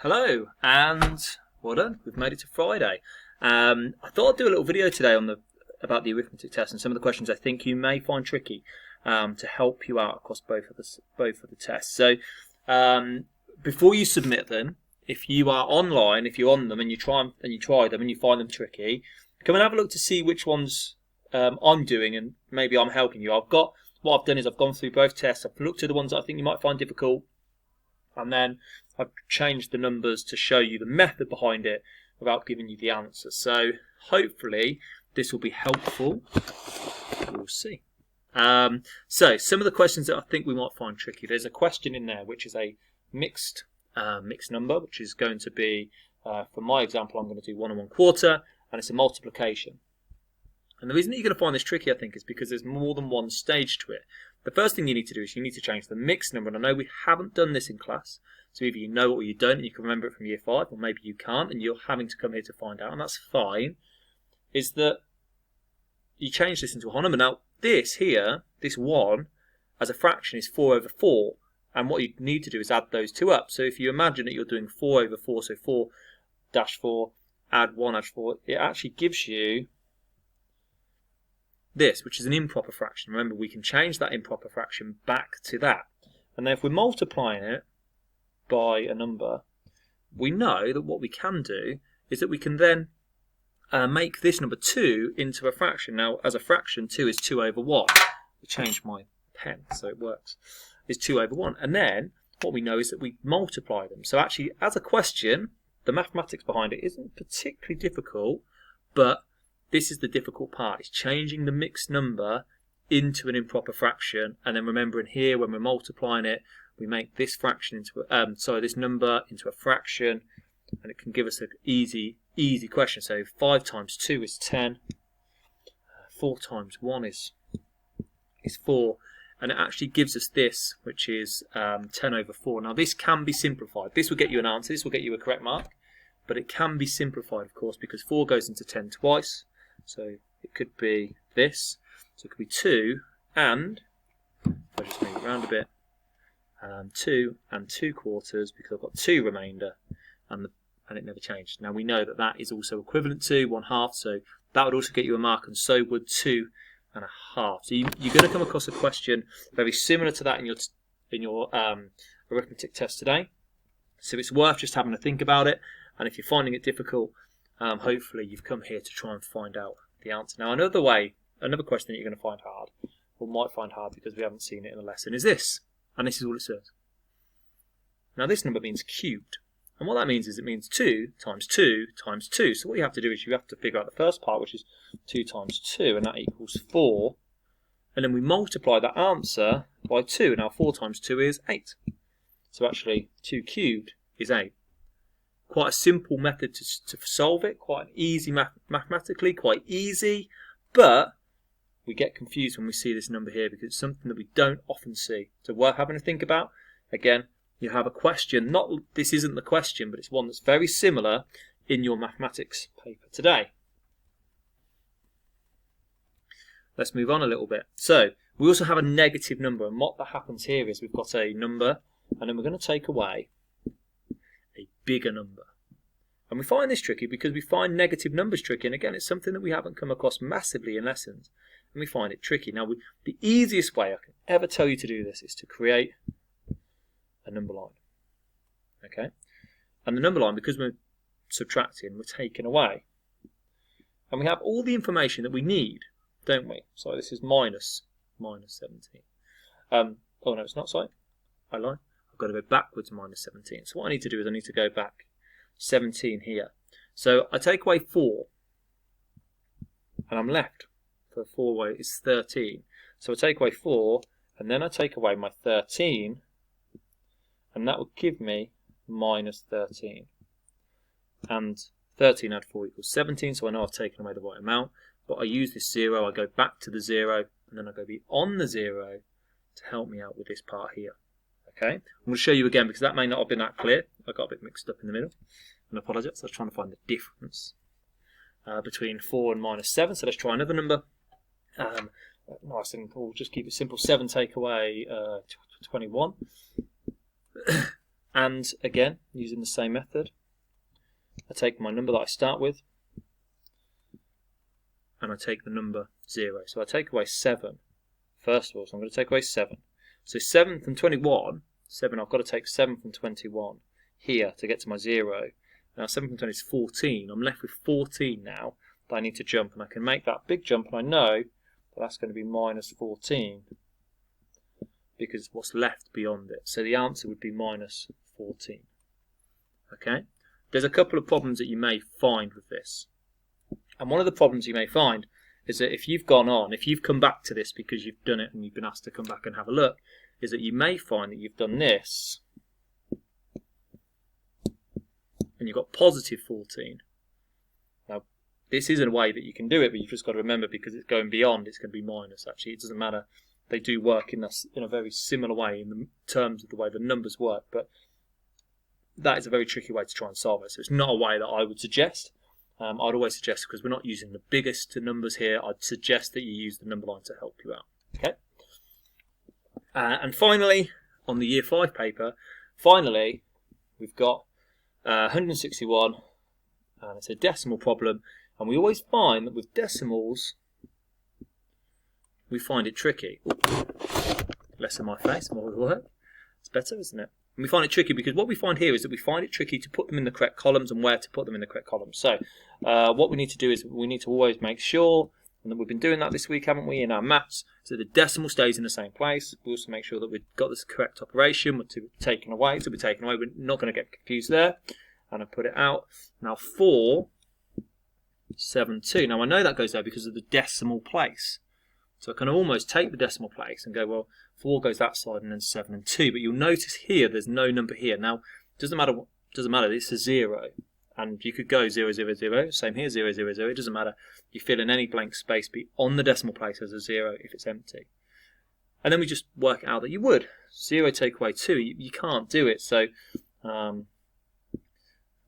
Hello and well done, we've made it to Friday. I thought I'd do a little video today on about the arithmetic test and some of the questions I think you may find tricky to help you out across both of the tests. So before you submit them, if you are online, if you're on them and you try them and you find them tricky, come and have a look to see which ones I'm doing and maybe I'm helping you. What I've done is I've gone through both tests, I've looked at the ones that I think you might find difficult, and then I've changed the numbers to show you the method behind it without giving you the answer. So hopefully this will be helpful. We'll see. So some of the questions that I think we might find tricky. There's a question in there which is a mixed number, which is going to be, for my example, I'm going to do 1 1/4, and it's a multiplication. And the reason that you're going to find this tricky, I think, is because there's more than one stage to it. The first thing you need to do is you need to change the mixed number, and I know we haven't done this in class, so either you know it or you don't, and you can remember it from year 5, or maybe you can't, and you're having to come here to find out, and that's fine, is that you change this into a whole number. Now, this here, this 1, as a fraction is 4 over 4, and what you need to do is add those two up. So if you imagine that you're doing 4 over 4, so 4 dash 4, add 1 dash 4, it actually gives you this, which is an improper fraction. Remember, we can change that improper fraction back to that. And then if we're multiplying it by a number, we know that what we can do is that we can then make this number 2 into a fraction. Now, as a fraction, 2 is 2 over 1. I changed my pen so it works. It's 2 over 1. And then what we know is that we multiply them. So actually, as a question, the mathematics behind it isn't particularly difficult, but this is the difficult part. It's changing the mixed number into an improper fraction, and then remembering here when we're multiplying it, we make this fraction into this number into a fraction, and it can give us an easy question. So 5 times 2 is 10. 4 times 1 is 4, and it actually gives us this, which is 10 over 4. Now this can be simplified. This will get you an answer. This will get you a correct mark, but it can be simplified, of course, because 4 goes into 10 twice. So it could be this. So it could be 2 and, I'll just move it around a bit, 2 and 2/4, because I've got 2 remainder, and it never changed. Now we know that that is also equivalent to 1/2, so that would also get you a mark, and so would 2 1/2. So you're going to come across a question very similar to that in your arithmetic test today. So it's worth just having a think about it, and if you're finding it difficult, hopefully you've come here to try and find out the answer. Now another question that you're going to find hard, or might find hard because we haven't seen it in the lesson, is this. And this is all it says. Now this number means cubed. And what that means is it means 2 times 2 times 2. So what you have to do is you have to figure out the first part, which is 2 times 2, and that equals 4. And then we multiply that answer by 2. Now 4 times 2 is 8. So actually 2 cubed is 8. Quite a simple method to solve it, quite an easy mathematically, quite easy, but we get confused when we see this number here because it's something that we don't often see. So worth having to think about. Again, you have a question, this isn't the question, but it's one that's very similar in your mathematics paper today. Let's move on a little bit. So we also have a negative number, and what that happens here is we've got a number, and then we're going to take away a bigger number. And we find this tricky because we find negative numbers tricky, and again it's something that we haven't come across massively in lessons, and we find it tricky. Now the easiest way I can ever tell you to do this is to create a number line. Okay? And the number line, because we're subtracting, we're taking away. And we have all the information that we need, don't we? So this is minus 17. Oh no, it's not, sorry. I lie. I've got to go backwards minus 17. So what I need to do is I need to go back 17 here. So I take away 4, and I'm left for 4 away is 13. So I take away 4, and then I take away my 13, and that will give me minus 13. And 13 add 4 equals 17, so I know I've taken away the right amount. But I use this 0, I go back to the 0, and then I go beyond the 0 to help me out with this part here. Okay, I'm going to show you again because that may not have been that clear. I got a bit mixed up in the middle, and I apologise. I was trying to find the difference between 4 and minus 7. So let's try another number. Nice and cool. Just keep it simple. 7 take away 21. And again, using the same method, I take my number that I start with, and I take the number 0. So I take away 7 first of all, so I'm going to take away 7. So 7 from 21, 7, I've got to take 7 from 21 here to get to my 0. Now 7 from 20 is 14. I'm left with 14 now that I need to jump, and I can make that big jump, and I know that that's going to be minus 14 because what's left beyond it. So the answer would be minus 14. Okay? There's a couple of problems that you may find with this. And one of the problems you may find is that if you've gone on, if you've come back to this because you've done it and you've been asked to come back and have a look, is that you may find that you've done this and you've got positive 14. Now, this isn't a way that you can do it, but you've just got to remember because it's going beyond, it's going to be minus. Actually, it doesn't matter. They do work in a very similar way in the terms of the way the numbers work, but that is a very tricky way to try and solve it. So it's not a way that I would suggest. I'd always suggest, because we're not using the biggest numbers here, I'd suggest that you use the number line to help you out. Okay. And finally, on the Year 5 paper, we've got 161, and it's a decimal problem. And we always find that with decimals, we find it tricky. Less in my face, more of the work. It's better, isn't it? And we find it tricky because what we find here is that we find it tricky to put them in the correct columns and where to put them in the correct columns. So what we need to do is we need to always make sure, and that we've been doing that this week, haven't we, in our maths, so the decimal stays in the same place. We also make sure that we've got this correct operation, to be taken away, to be taken away. We're not going to get confused there. And I put it out. Now 4, 7, 2. Now I know that goes there because of the decimal place. So I can almost take the decimal place and go, well, 4 goes that side and then 7 and 2. But you'll notice here there's no number here. Now, it doesn't matter, it's a 0. And you could go 0, 0, 0. Same here, 0, 0, 0. It doesn't matter. You fill in any blank space on the decimal place as a 0 if it's empty. And then we just work out that you would. 0 take away 2. You can't do it. So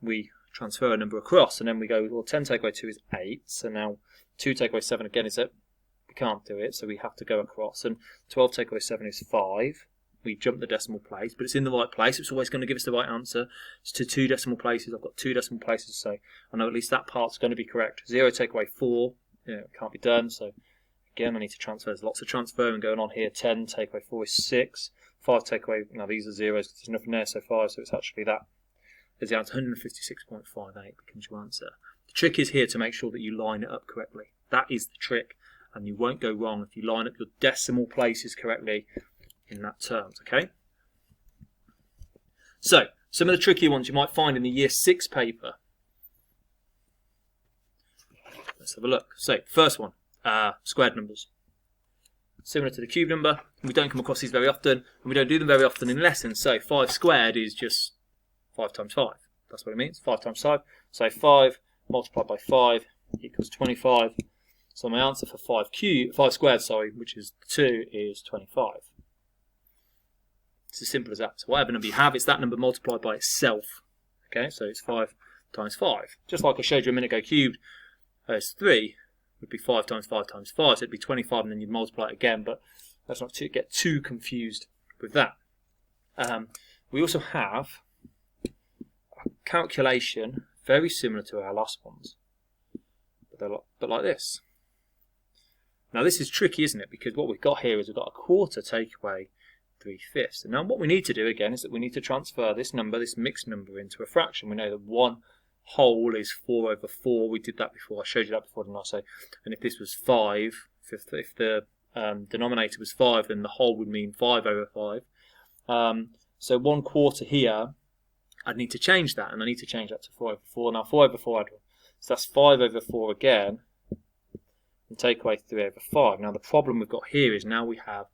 we transfer a number across. And then we go, well, 10 take away 2 is 8. So now 2 take away 7 again is 8. Can't do it, so we have to go across, and 12 take away 7 is 5. We jump the decimal place, but it's in the right place. It's always going to give us the right answer. It's to 2 decimal places. I've got 2 decimal places, so I know at least that part's going to be correct. 0 take away 4, it can't be done, so again I need to transfer. There's lots of transferring going on here. 10 take away 4 is 6. 5 take away, now these are zeros, there's nothing there, so 5, so it's actually that. There's the answer. 156.58 becomes your answer. The trick is here to make sure that you line it up correctly. That is the trick. And you won't go wrong if you line up your decimal places correctly in that terms, okay? So, some of the trickier ones you might find in the Year 6 paper. Let's have a look. So, first one, squared numbers. Similar to the cube number, we don't come across these very often, and we don't do them very often in lessons. So, 5 squared is just 5 times 5. That's what it means, 5 times 5. So, 5 multiplied by 5 equals 25. So my answer for 5 squared, which is 2, is 25. It's as simple as that. So whatever number you have, it's that number multiplied by itself. Okay, so it's 5 times 5. Just like I showed you a minute ago, cubed as 3 would be 5 times 5 times 5. So it'd be 25, and then you'd multiply it again. But let's not get too confused with that. We also have a calculation very similar to our last ones, but like this. Now this is tricky, isn't it? Because what we've got here is we've got a quarter take away 3/5. And now what we need to do again is that we need to transfer this number, this mixed number, into a fraction. We know that 1 whole is 4 over 4. We did that before. I showed you that before, didn't I? So, and if this was 5, if the denominator was 5, then the whole would mean 5 over 5. So 1 quarter here, I'd need to change that, and I need to change that to 4 over 4. Now 4 over 4, so that's 5 over 4 again. And take away 3 over 5. Now the problem we've got here is now we have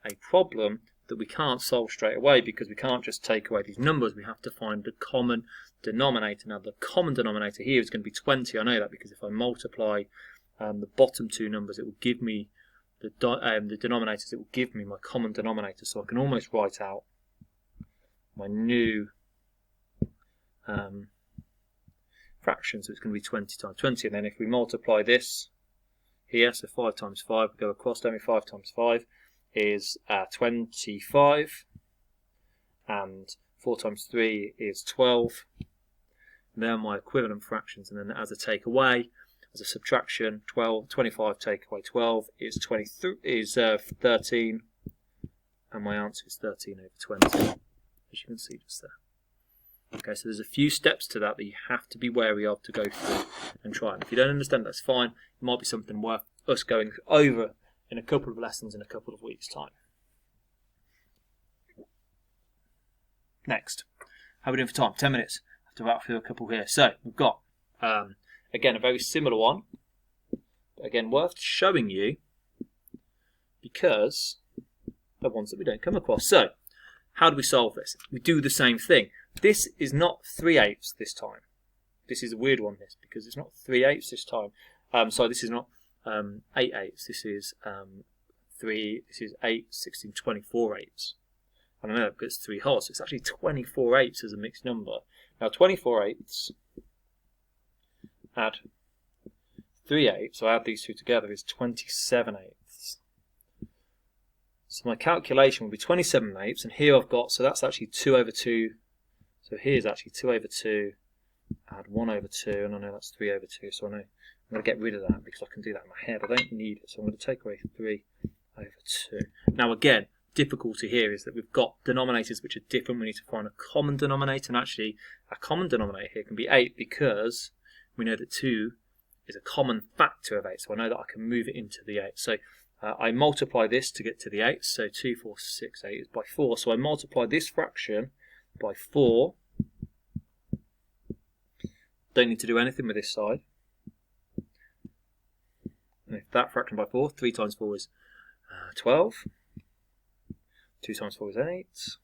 a problem that we can't solve straight away because we can't just take away these numbers. We have to find the common denominator. Now the common denominator here is going to be 20. I know that because if I multiply the bottom 2 numbers, it will give me the denominators. It will give me my common denominator. So I can almost write out my new fraction. So it's going to be 20 times 20. And then if we multiply this here, so 5 times 5, we go across, don't we? 5 times 5 is 25, and 4 times 3 is 12. And then my equivalent fractions, and then as a takeaway, as a subtraction, 25 take away 12 is 13, and my answer is 13 over 20, as you can see just there. Okay, so there's a few steps to that you have to be wary of to go through and try. And if you don't understand, that's fine. It might be something worth us going over in a couple of lessons in a couple of weeks' time. Next, how are we doing for time? 10 minutes. I have to wrap through a couple here. So we've got, again, a very similar one. But again, worth showing you because they're ones that we don't come across. So, how do we solve this? We do the same thing. This is not 3/8 this time. This is a weird one, this, because it's not 3/8 this time. Sorry, this is not 8/8. This is 8, 16, 24/8. I don't know, because it's 3 wholes, so it's actually 24/8 as a mixed number. Now 24/8 add 3/8, so I add these two together, is 27/8. So my calculation will be 27/8, and here I've got, so that's actually 2 over 2. So here's actually 2 over 2, add 1 over 2, and I know that's 3 over 2, so I know I'm going to get rid of that because I can do that in my head. I don't need it, so I'm going to take away 3 over 2. Now again, difficulty here is that we've got denominators which are different. We need to find a common denominator, and actually a common denominator here can be 8 because we know that 2 is a common factor of 8, so I know that I can move it into the 8. So I multiply this to get to the 8, so 2, 4, 6, 8 is by 4. So I multiply this fraction by 4. Don't need to do anything with this side. And if that fraction by 4, 3 times 4 is 12. 2 times 4 is 8.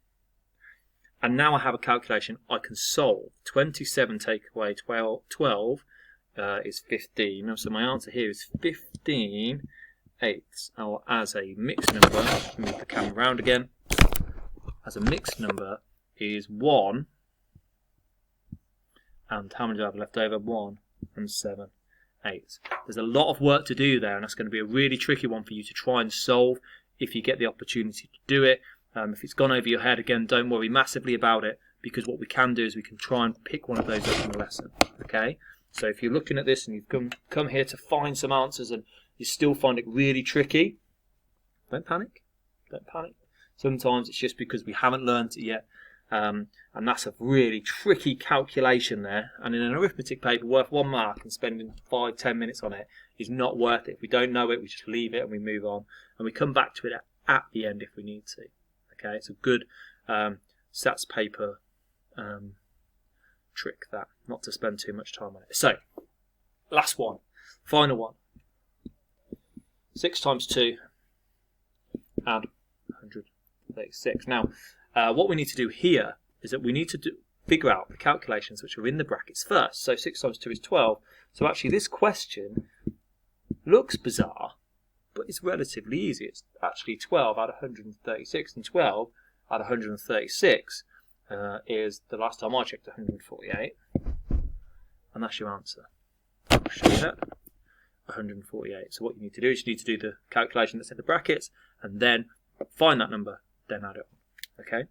And now I have a calculation I can solve. 27 take away 12 is 15. So my answer here is 15/8. Now, as a mixed number, move the camera around again. As a mixed number is 1. And how many do I have left over? 1 and 7, 8. There's a lot of work to do there, and that's going to be a really tricky one for you to try and solve if you get the opportunity to do it. If it's gone over your head, again, don't worry massively about it, because what we can do is we can try and pick one of those up in the lesson. Okay? So if you're looking at this and you've come here to find some answers and you still find it really tricky, don't panic. Don't panic. Sometimes it's just because we haven't learned it yet. And that's a really tricky calculation there. And in an arithmetic paper worth 1 mark and spending 5-10 minutes on it is not worth it. If we don't know it, we just leave it and we move on. And we come back to it at the end if we need to. Okay, it's a good stats paper trick, that, not to spend too much time on it. So, last one, final one. 6 times 2, add 136. Now, what we need to do here is that we need to figure out the calculations which are in the brackets first. So 6 times 2 is 12. So actually this question looks bizarre, but it's relatively easy. It's actually 12 out of 136, and 12 out of 136 is, the last time I checked, 148. And that's your answer. I'll show you that. 148. So what you need to do is you need to do the calculation that's in the brackets, and then find that number, then add it on. Okay?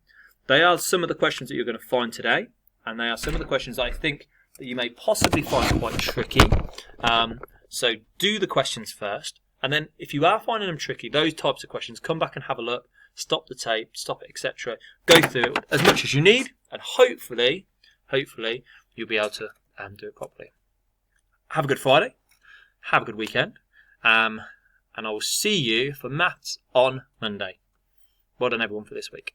They are some of the questions that you're going to find today, and they are some of the questions that I think that you may possibly find quite tricky. So do the questions first, and then if you are finding them tricky, those types of questions, come back and have a look, stop the tape, stop it, etc. Go through it as much as you need, and hopefully you'll be able to do it properly. Have a good Friday, have a good weekend, and I will see you for maths on Monday. Well done everyone for this week.